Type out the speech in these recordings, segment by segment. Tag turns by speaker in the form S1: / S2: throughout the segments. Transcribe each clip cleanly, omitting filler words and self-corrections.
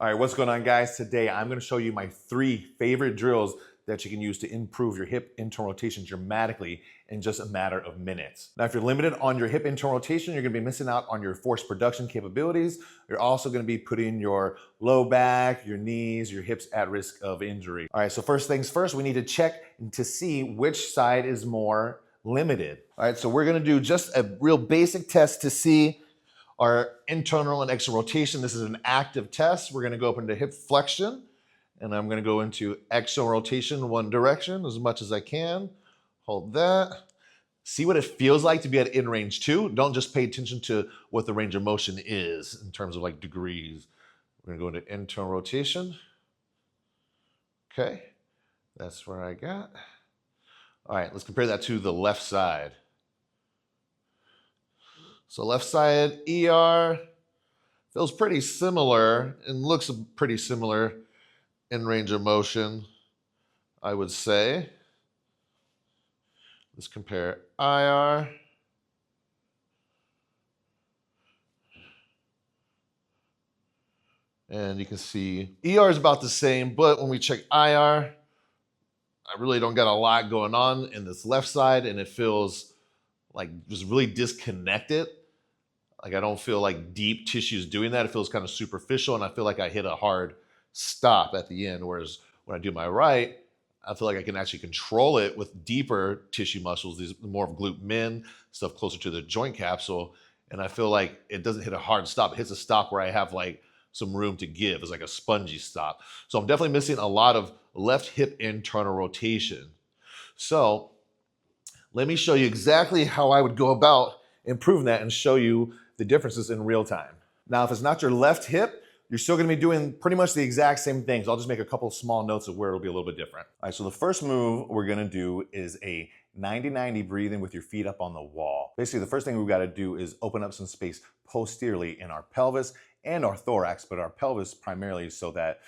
S1: All right, what's going on, guys? Today I'm going to show you my 3 favorite drills that you can use to improve your hip internal rotation dramatically in just a matter of minutes. Now, if you're limited on your hip internal rotation, you're going to be missing out on your force production capabilities. You're also going to be putting your low back, your knees, your hips at risk of injury. All right, so first things first, we need to check to see which side is more limited. All right, so we're going to do just a real basic test to see our internal and external rotation. This is an active test. We're going to go up into hip flexion, and I'm going to go into external rotation one direction as much as I can. Hold that. See what it feels like to be at in range 2. Don't just pay attention to what the range of motion is in terms of like degrees. We're going to go into internal rotation. Okay, that's where I got. All right, let's compare that to the left side. So left side ER feels pretty similar and looks pretty similar in range of motion, I would say. Let's compare IR. And you can see ER is about the same, but when we check IR, I really don't got a lot going on in this left side, and it feels like just really disconnected. Like I don't feel like deep tissue is doing that. It feels kind of superficial, and I feel like I hit a hard stop at the end. Whereas when I do my right, I feel like I can actually control it with deeper tissue muscles, these more of glute min, stuff closer to the joint capsule. And I feel like it doesn't hit a hard stop. It hits a stop where I have like some room to give. It's like a spongy stop. So I'm definitely missing a lot of left hip internal rotation. So let me show you exactly how I would go about improving that and show you the differences in real time. Now, if it's not your left hip, you're still gonna be doing pretty much the exact same things. I'll just make a couple of small notes of where it'll be a little bit different. All right, so the first move we're gonna do is a 90-90 breathing with your feet up on the wall. Basically, the first thing we've gotta do is open up some space posteriorly in our pelvis and our thorax, but our pelvis primarily so that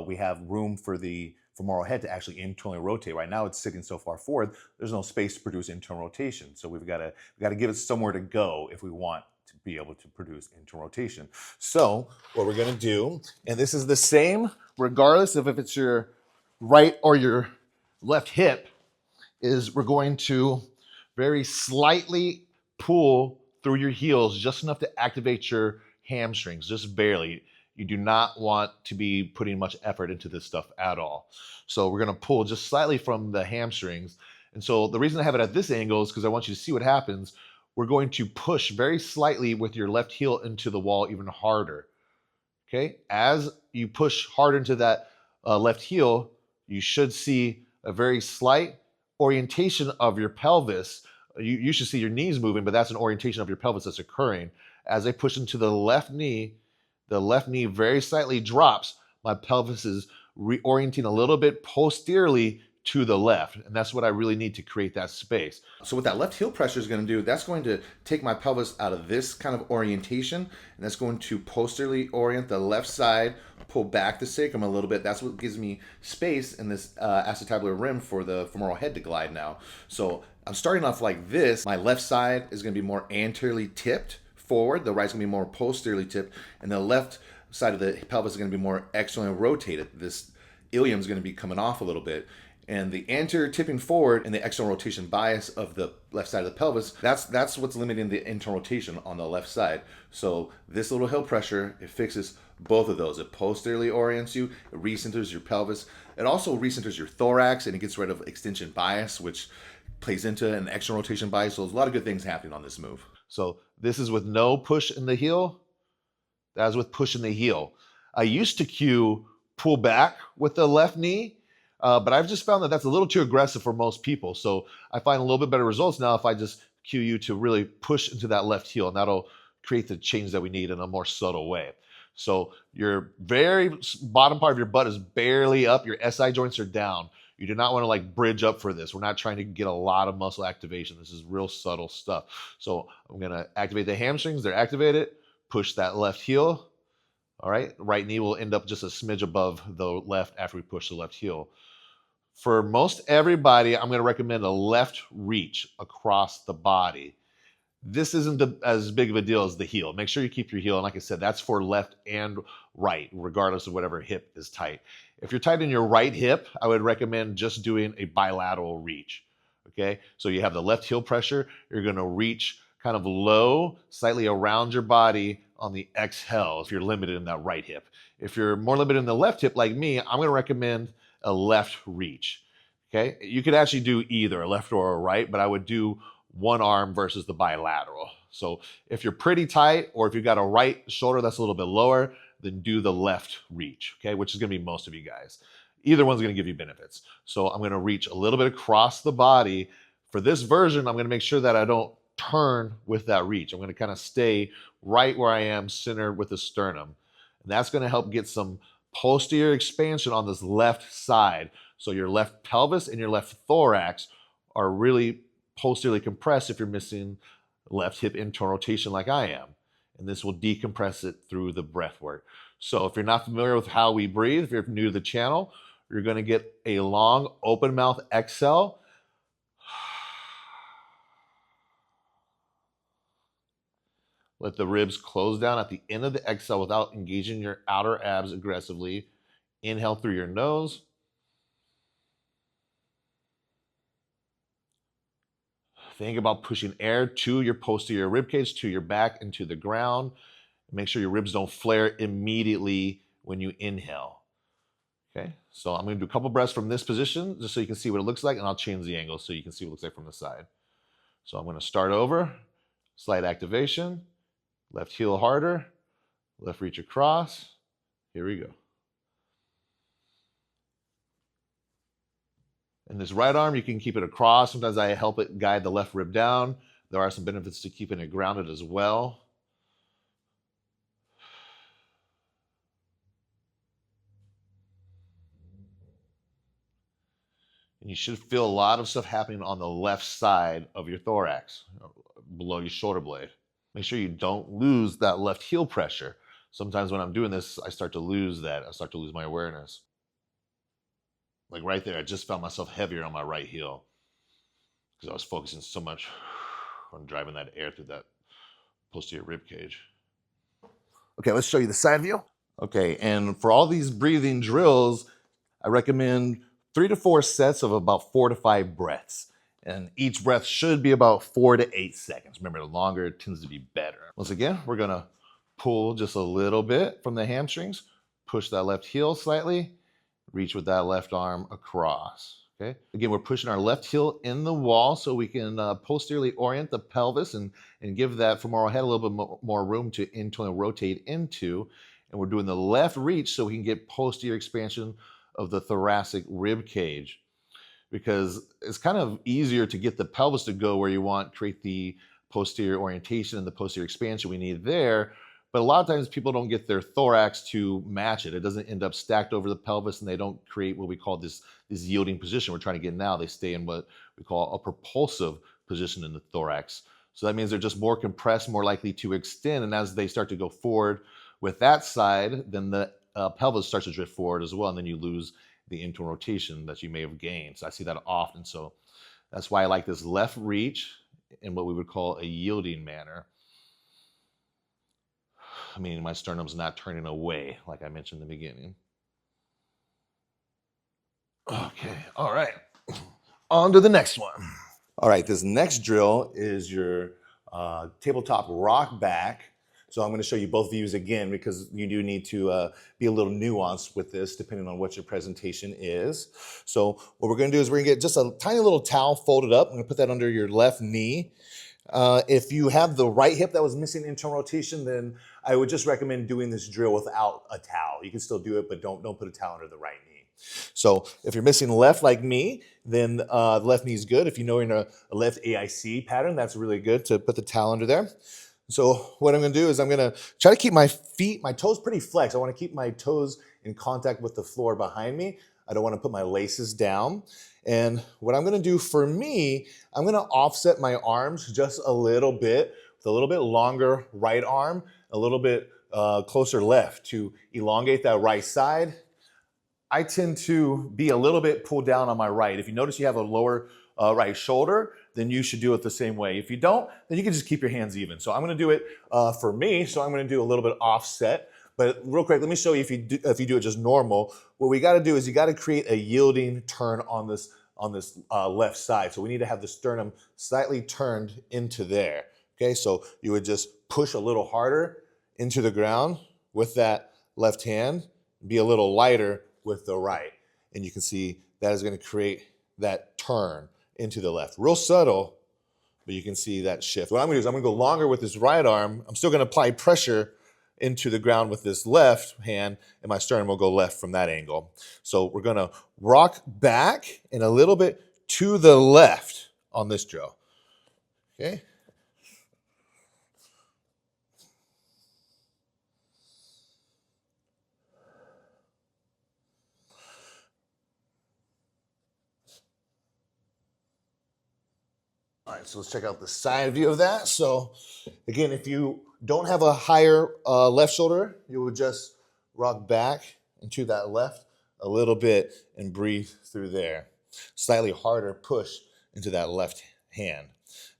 S1: we have room for the femoral head to actually internally rotate. Right now it's sitting so far forward, there's no space to produce internal rotation. So we've got to give it somewhere to go if we want to be able to produce internal rotation. So what we're going to do, and this is the same regardless of if it's your right or your left hip, is we're going to very slightly pull through your heels just enough to activate your hamstrings, just barely. You do not want to be putting much effort into this stuff at all. So we're going to pull just slightly from the hamstrings. And so the reason I have it at this angle is because I want you to see what happens. We're going to push very slightly with your left heel into the wall even harder. Okay? As you push hard into that left heel, you should see a very slight orientation of your pelvis. You should see your knees moving, but that's an orientation of your pelvis that's occurring. As I push into the left knee very slightly drops. My pelvis is reorienting a little bit posteriorly to the left. And that's what I really need to create that space. So what that left heel pressure is going to do, that's going to take my pelvis out of this kind of orientation. And that's going to posteriorly orient the left side, pull back the sacrum a little bit. That's what gives me space in this acetabular rim for the femoral head to glide now. So I'm starting off like this. My left side is going to be more anteriorly tipped forward, the right's gonna be more posteriorly tipped, and the left side of the pelvis is gonna be more externally rotated. This ilium is gonna be coming off a little bit. And the anterior tipping forward and the external rotation bias of the left side of the pelvis, that's what's limiting the internal rotation on the left side. So this little heel pressure, it fixes both of those. It posteriorly orients you, it recenters your pelvis. It also recenters your thorax, and it gets rid of extension bias, which plays into an external rotation bias. So there's a lot of good things happening on this move. So this is with no push in the heel. That is with push in the heel. I used to cue pull back with the left knee, but I've just found that that's a little too aggressive for most people. So I find a little bit better results now if I just cue you to really push into that left heel, and that'll create the change that we need in a more subtle way. So your very bottom part of your butt is barely up. Your SI joints are down. You do not want to like bridge up for this. We're not trying to get a lot of muscle activation. This is real subtle stuff. So I'm going to activate the hamstrings. They're activated. Push that left heel. All right. Right knee will end up just a smidge above the left after we push the left heel. For most everybody, I'm going to recommend a left reach across the body. This isn't as big of a deal as the heel. Make sure you keep your heel. And like I said, that's for left and right, regardless of whatever hip is tight. If you're tight in your right hip, I would recommend just doing a bilateral reach. Okay, so you have the left heel pressure. You're going to reach kind of low, slightly around your body on the exhale if you're limited in that right hip. If you're more limited in the left hip like me, I'm going to recommend a left reach. Okay, you could actually do either a left or a right, but I would do one arm versus the bilateral. So if you're pretty tight, or if you've got a right shoulder that's a little bit lower, then do the left reach, okay, which is going to be most of you guys. Either one's going to give you benefits. So I'm going to reach a little bit across the body. For this version, I'm going to make sure that I don't turn with that reach. I'm going to kind of stay right where I am, centered with the sternum. And that's going to help get some posterior expansion on this left side. So your left pelvis and your left thorax are really posteriorly compressed if you're missing left hip internal rotation like I am. And this will decompress it through the breath work. So if you're not familiar with how we breathe, if you're new to the channel, you're going to get a long open mouth exhale. Let the ribs close down at the end of the exhale without engaging your outer abs aggressively. Inhale through your nose. Think about pushing air to your posterior rib cage, to your back, and to the ground. Make sure your ribs don't flare immediately when you inhale. Okay, so I'm going to do a couple breaths from this position just so you can see what it looks like, and I'll change the angle so you can see what it looks like from the side. So I'm going to start over, slight activation, left heel harder, left reach across. Here we go. And this right arm, you can keep it across. Sometimes I help it guide the left rib down. There are some benefits to keeping it grounded as well. And you should feel a lot of stuff happening on the left side of your thorax, below your shoulder blade. Make sure you don't lose that left heel pressure. Sometimes when I'm doing this, I start to lose that. I start to lose my awareness. Like right there, I just found myself heavier on my right heel because I was focusing so much on driving that air through that posterior rib cage. Okay, let's show you the side view. Okay, and for all these breathing drills, I recommend 3 to 4 sets of about 4 to 5 breaths. And each breath should be about 4 to 8 seconds. Remember, the longer it tends to be better. Once again, we're gonna pull just a little bit from the hamstrings, push that left heel slightly, reach with that left arm across, okay? Again, we're pushing our left heel in the wall so we can posteriorly orient the pelvis and give that femoral head a little bit more room to internally rotate into. And we're doing the left reach so we can get posterior expansion of the thoracic rib cage, because it's kind of easier to get the pelvis to go where you want, create the posterior orientation and the posterior expansion we need there. But a lot of times people don't get their thorax to match it. It doesn't end up stacked over the pelvis, and they don't create what we call this yielding position we're trying to get now. They stay in what we call a propulsive position in the thorax. So that means they're just more compressed, more likely to extend. And as they start to go forward with that side, then the pelvis starts to drift forward as well. And then you lose the internal rotation that you may have gained. So I see that often. So that's why I like this left reach in what we would call a yielding manner. I mean, my sternum's not turning away, like I mentioned in the beginning. Okay, all right. On to the next one. All right, this next drill is your tabletop rock back. So I'm going to show you both views again because you do need to be a little nuanced with this depending on what your presentation is. So what we're going to do is we're going to get just a tiny little towel folded up. I'm going to put that under your left knee. If you have the right hip that was missing internal rotation, then I would just recommend doing this drill without a towel. You can still do it, but don't put a towel under the right knee. So if you're missing left like me, then the left knee is good. If you know you're in a left AIC pattern, that's really good to put the towel under there. So what I'm going to do is I'm going to try to keep my toes pretty flexed. I want to keep my toes in contact with the floor behind me. I don't want to put my laces down. And what I'm going to do for me, I'm going to offset my arms just a little bit with a little bit longer right arm, a little bit closer left to elongate that right side. I tend to be a little bit pulled down on my right. If you notice you have a lower right shoulder,
S2: then you should do it the same way. If you don't, then you can just keep your hands even. So I'm gonna do it for me, so I'm gonna do a little bit offset. But real quick, let me show you if you do it just normal. What we got to do is you got to create a yielding turn on this left side. So we need to have the sternum slightly turned into there. Okay, so you would just push a little harder into the ground with that left hand, be a little lighter with the right. And you can see that is going to create that turn into the left. Real subtle, but you can see that shift. What I'm going to do is I'm going to go longer with this right arm. I'm still going to apply pressure into the ground with this left hand, and my sternum will go left from that angle. So we're gonna rock back and a little bit to the left on this drill, okay? All right, so let's check out the side view of that. So again, if you don't have a higher left shoulder, you would just rock back into that left a little bit and breathe through there. Slightly harder push into that left hand.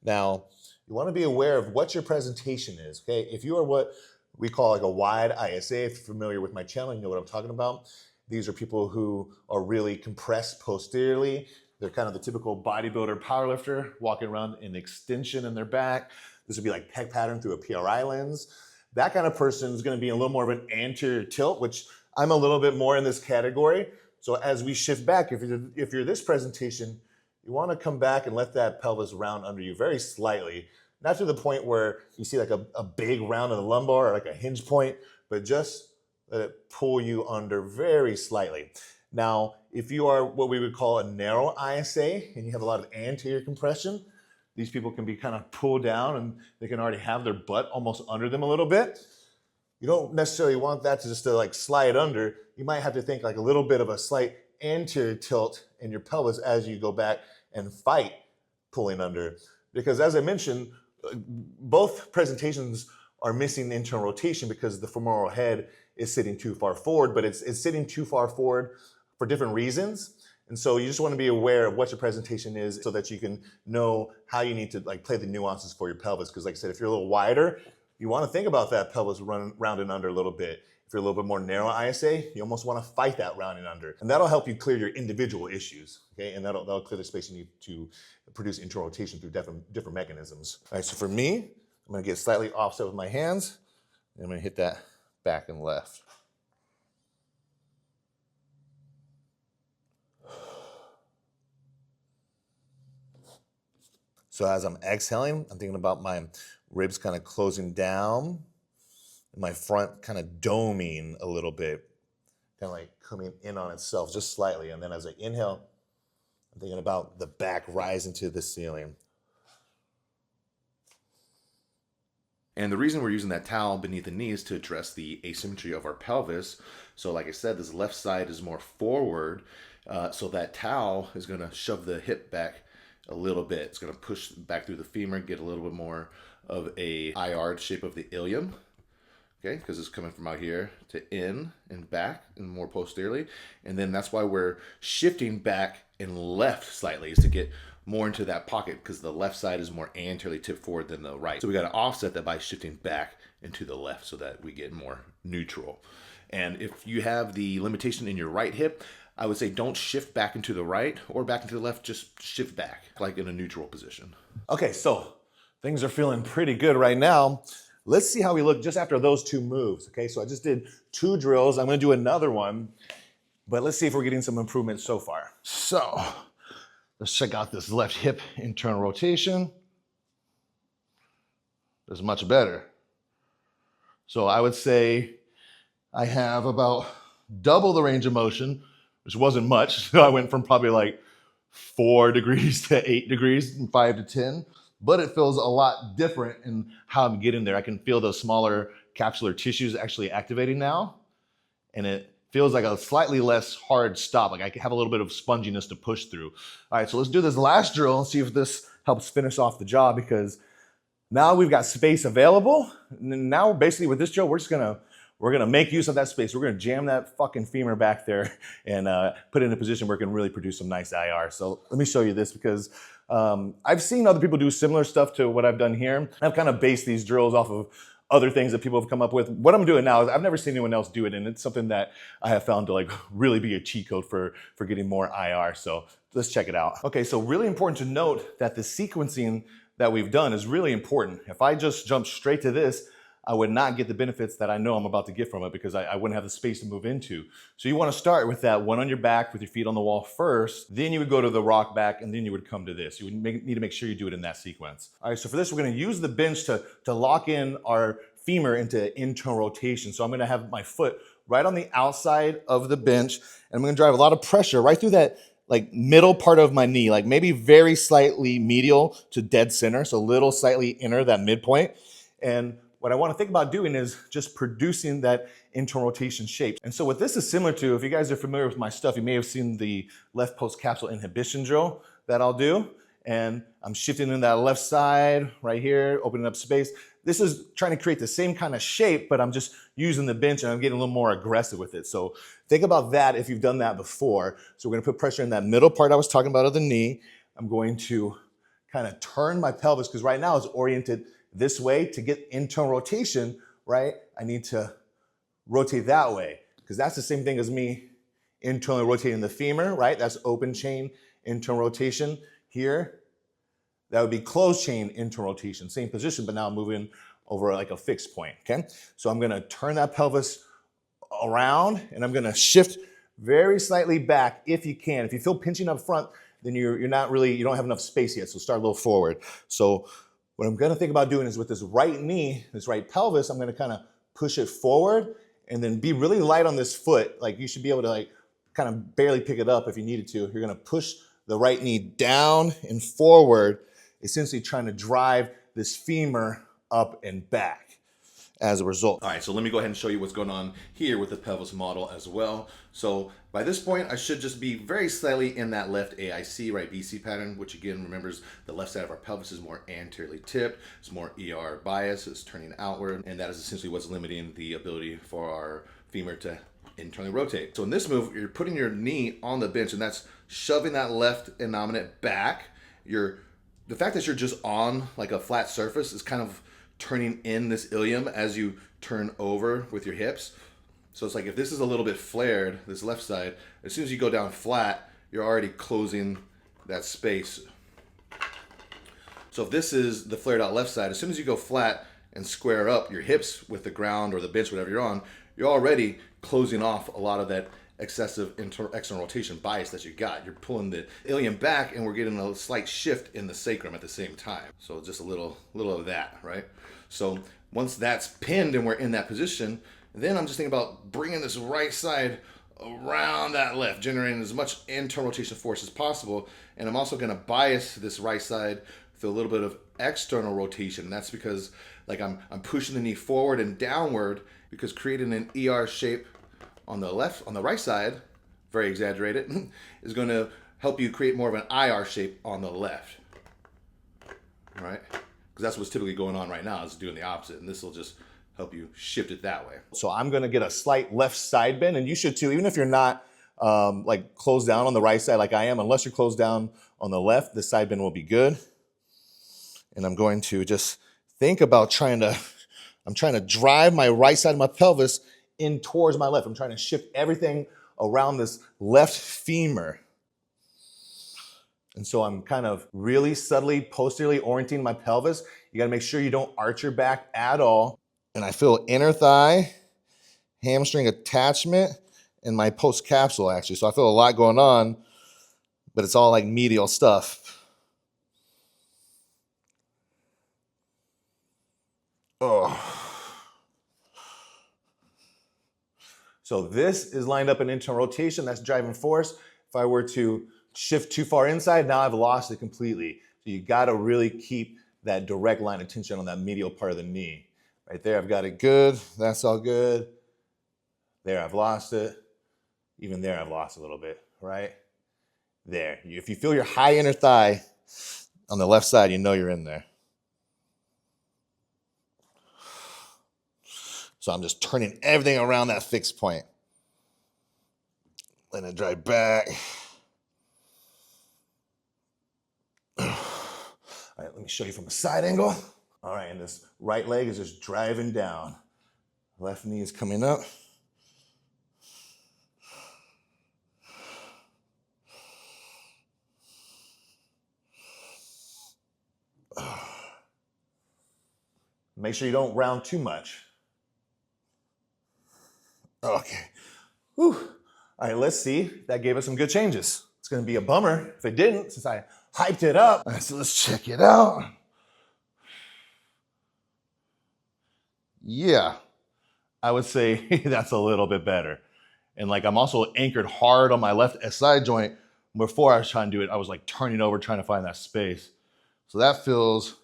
S2: Now, you want to be aware of what your presentation is, okay? If you are what we call like a wide ISA, if you're familiar with my channel, you know what I'm talking about. These are people who are really compressed posteriorly. They're kind of the typical bodybuilder powerlifter walking around in extension in their back. This would be like pec pattern through a PRI lens. That kind of person is going to be a little more of an anterior tilt, which I'm a little bit more in this category. So as we shift back, if you're this presentation, you want to come back and let that pelvis round under you very slightly. Not to the point where you see like a big round of the lumbar or like a hinge point, but just let it pull you under very slightly. Now, if you are what we would call a narrow ISA and you have a lot of anterior compression, these people can be kind of pulled down and they can already have their butt almost under them a little bit. You don't necessarily want that to just like slide under. You might have to think like a little bit of a slight anterior tilt in your pelvis as you go back and fight pulling under. Because as I mentioned, both presentations are missing internal rotation because the femoral head is sitting too far forward, but it's sitting too far forward for different reasons. And so you just want to be aware of what your presentation is so that you can know how you need to like play the nuances for your pelvis. Because like I said, if you're a little wider, you want to think about that pelvis rounding under a little bit. If you're a little bit more narrow ISA, you almost want to fight that rounding under. And that'll help you clear your individual issues, okay? And that'll clear the space you need to produce internal rotation through different mechanisms. All right, so for me, I'm going to get slightly offset with my hands, and I'm going to hit that back and left. So as I'm exhaling, I'm thinking about my ribs kind of closing down, and my front kind of doming a little bit, kind of like coming in on itself just slightly. And then as I inhale, I'm thinking about the back rising to the ceiling.
S3: And the reason we're using that towel beneath the knee is to address the asymmetry of our pelvis. So like I said, this left side is more forward, so that towel is going to shove the hip back a little bit. It's going to push back through the femur, get a little bit more of a IR shape of the ilium, okay, because it's coming from out here to in and back and more posteriorly. And then that's why we're shifting back and left slightly, is to get more into that pocket, because the left side is more anteriorly tipped forward than the right. So we got to offset that by shifting back into the left so that we get more neutral. And if you have the limitation in your right hip, I would say don't shift back into the right or back into the left, just shift back, like in a neutral position.
S2: Okay, so things are feeling pretty good right now. Let's see how we look just after those two moves, okay? So I just did 2 drills. I'm gonna do another one, but let's see if we're getting some improvement so far.
S1: So let's check out this left hip internal rotation. It's much better. So I would say I have about double the range of motion, which wasn't much. So I went from probably like 4 degrees to 8 degrees and 5 to 10, but it feels a lot different in how I'm getting there. I can feel those smaller capsular tissues actually activating now, and it feels like a slightly less hard stop. Like I have a little bit of sponginess to push through. All right, so let's do this last drill and see if this helps finish off the job, because now we've got space available. And now basically with this drill, we're just gonna
S4: we're gonna make use of that space. We're gonna jam that fucking femur back there and put it in a position where it can really produce some nice IR. So let me show you this because I've seen other people do similar stuff to what I've done here. I've kind of based these drills off of other things that people have come up with. What I'm doing now is I've never seen anyone else do it, and it's something that I have found to like really be a cheat code for getting more IR. So let's check it out. Okay, so really important to note that the sequencing that we've done is really important. If I just jump straight to this, I would not get the benefits that I know I'm about to get from it because I wouldn't have the space to move into. So you want to start with that one on your back with your feet on the wall first, then you would go to the rock back, and then you would come to this. You would need to make sure you do it in that sequence. All right, so for this, we're going to use the bench to lock in our femur into internal rotation. So I'm going to have my foot right on the outside of the bench, and I'm going to drive a lot of pressure right through that like middle part of my knee, like maybe very slightly medial to dead center, so a little slightly inner, that midpoint. And what I want to think about doing is just producing that internal rotation shape. And so what this is similar to, if you guys are familiar with my stuff, you may have seen the left post capsule inhibition drill that I'll do. And I'm shifting in that left side right here, opening up space. This is trying to create the same kind of shape, but I'm just using the bench and I'm getting a little more aggressive with it. So think about that if you've done that before. So we're going to put pressure in that middle part I was talking about of the knee. I'm going to kind of turn my pelvis because right now it's oriented this way. To get internal rotation, right, I need to rotate that way because that's the same thing as me internally rotating the femur, right? That's open chain internal rotation. Here, that would be closed chain internal rotation, same position, but now moving over like a fixed point, okay? So I'm gonna turn that pelvis around and I'm gonna shift very slightly back if you can. If you feel pinching up front, then you don't have enough space yet, so start a little forward. So what I'm gonna think about doing is with this right knee, this right pelvis, I'm gonna kind of push it forward and then be really light on this foot. Like you should be able to like kind of barely pick it up if you needed to. You're gonna push the right knee down and forward, essentially trying to drive this femur up and back as a result.
S3: All right, so let me go ahead and show you what's going on here with the pelvis model as well. So by this point, I should just be very slightly in that left AIC, right, BC pattern, which again remembers the left side of our pelvis is more anteriorly tipped, it's more ER bias, it's turning outward, and that is essentially what's limiting the ability for our femur to internally rotate. So in this move, you're putting your knee on the bench, and that's shoving that left innominate back. The fact that you're just on like a flat surface is kind of turning in this ilium as you turn over with your hips. So it's like if this is a little bit flared, this left side, as soon as you go down flat, you're already closing that space. So if this is the flared out left side, as soon as you go flat and square up your hips with the ground or the bench, whatever you're on, you're already closing off a lot of that excessive external rotation bias that you got. You're pulling the ilium back and we're getting a slight shift in the sacrum at the same time. So just a little of that, right? So once that's pinned and we're in that position, then I'm just thinking about bringing this right side around that left, generating as much internal rotation force as possible. And I'm also going to bias this right side with a little bit of external rotation. That's because like I'm pushing the knee forward and downward because creating an ER shape on the right side, very exaggerated, is going to help you create more of an IR shape on the left, right? Because that's what's typically going on right now, is doing the opposite, and this will just help you shift it that way.
S4: So I'm gonna get a slight left side bend, and you should too, even if you're not like closed down on the right side like I am, unless you're closed down on the left, the side bend will be good. And I'm going to just think about I'm trying to drive my right side of my pelvis in towards my left. I'm trying to shift everything around this left femur. And so I'm kind of really subtly posteriorly orienting my pelvis. You gotta make sure you don't arch your back at all. And I feel inner thigh, hamstring attachment, and my post capsule actually. So I feel a lot going on, but it's all like medial stuff. Oh. So this is lined up in internal rotation, that's driving force. If I were to shift too far inside, now I've lost it completely. So you gotta really keep that direct line of tension on that medial part of the knee. Right there, I've got it good, that's all good. There, I've lost it. Even there, I've lost a little bit, right? There, if you feel your high inner thigh on the left side, you know you're in there.
S2: So I'm just turning everything around that fixed point. Letting it dry back. All right, let me show you from a side angle. All right, and this right leg is just driving down. Left knee is coming up. Make sure you don't round too much. Okay. Whew. All right, let's see. That gave us some good changes. It's going to be a bummer if it didn't, since I hyped it up. All right, so let's check it out.
S4: Yeah, I would say that's a little bit better. And like I'm also anchored hard on my left side joint. Before I was trying to do it, I was like turning over, trying to find that space. So that feels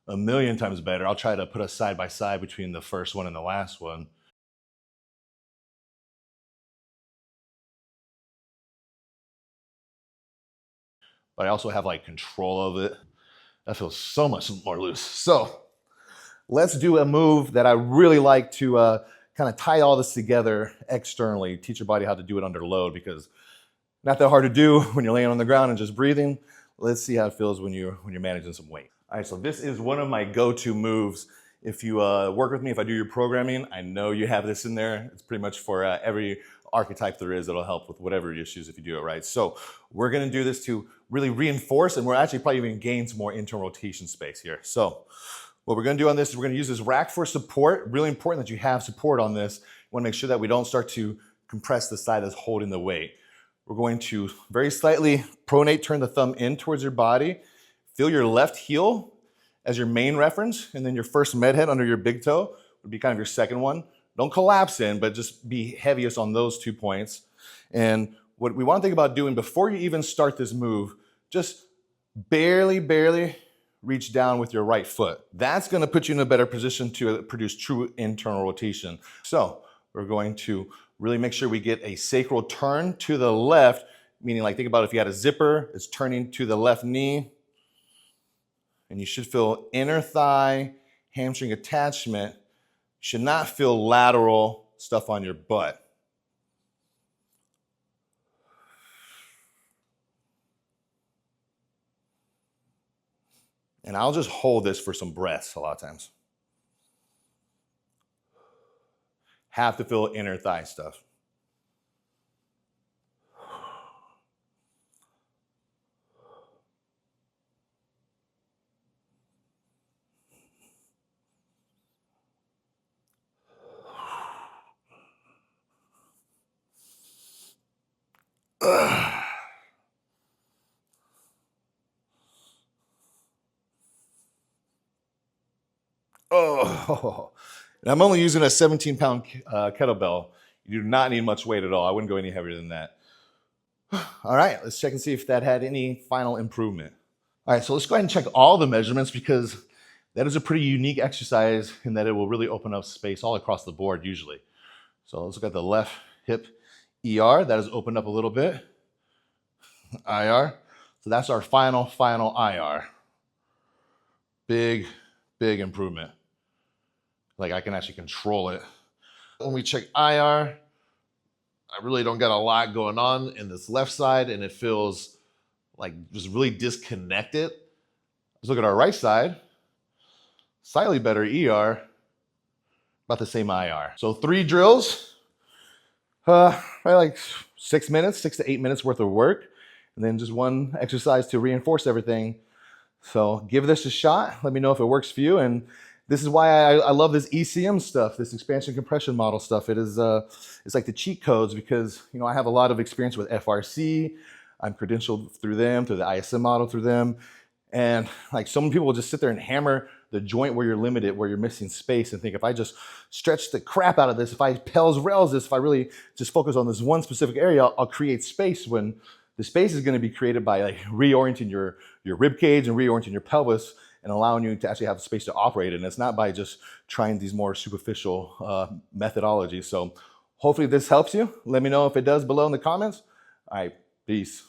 S4: a million times better. I'll try to put us side by side between the first one and the last one. But I also have like control of it. That feels so much more loose. So let's do a move that I really like to kind of tie all this together externally, teach your body how to do it under load, because not that hard to do when you're laying on the ground and just breathing. Let's see how it feels when you're managing some weight. All right, so this is one of my go-to moves. If you work with me, if I do your programming, I know you have this in there. It's pretty much for every archetype there is. It'll help with whatever issues if you do it right. So we're gonna do this to really reinforce, and we're actually probably even gain some more internal rotation space here. So what we're gonna do on this is we're gonna use this rack for support. Really important that you have support on this. You wanna make sure that we don't start to compress the side that's holding the weight. We're going to very slightly pronate, turn the thumb in towards your body. Feel your left heel as your main reference, and then your first med head under your big toe would be kind of your second one. Don't collapse in, but just be heaviest on those 2 points. And what we want to think about doing before you even start this move, just barely reach down with your right foot. That's gonna put you in a better position to produce true internal rotation. So we're going to really make sure we get a sacral turn to the left, meaning like think about if you had a zipper, it's turning to the left knee, and you should feel inner thigh, hamstring attachment. You should not feel lateral stuff on your butt. And I'll just hold this for some breaths a lot of times. Have to feel inner thigh stuff. Oh, and I'm only using a 17-pound kettlebell. You do not need much weight at all. I wouldn't go any heavier than that. All right, let's check and see if that had any final improvement. All right, so let's go ahead and check all the measurements, because that is a pretty unique exercise in that it will really open up space all across the board usually. So let's look at the left hip ER. That has opened up a little bit. IR. So that's our final IR. Big improvement. Like I can actually control it. When we check IR, I really don't got a lot going on in this left side, and it feels like just really disconnected. Let's look at our right side. Slightly better ER, about the same IR. So 3 drills, probably like 6 minutes, 6 to 8 minutes worth of work, and then just one exercise to reinforce everything. So give this a shot. Let me know if it works for you. And this is why I love this ECM stuff, this expansion compression model stuff. It is it's like the cheat codes, because I have a lot of experience with FRC. I'm credentialed through them, through the ISM model through them. And like so many people will just sit there and hammer the joint where you're limited, where you're missing space, and think if I just stretch the crap out of this, if I pels rails this, if I really just focus on this one specific area, I'll create space, when the space is going to be created by like reorienting your rib cage and reorienting your pelvis and allowing you to actually have space to operate in. It's not by just trying these more superficial methodologies. So hopefully this helps you. Let me know if it does below in the comments. All right, peace.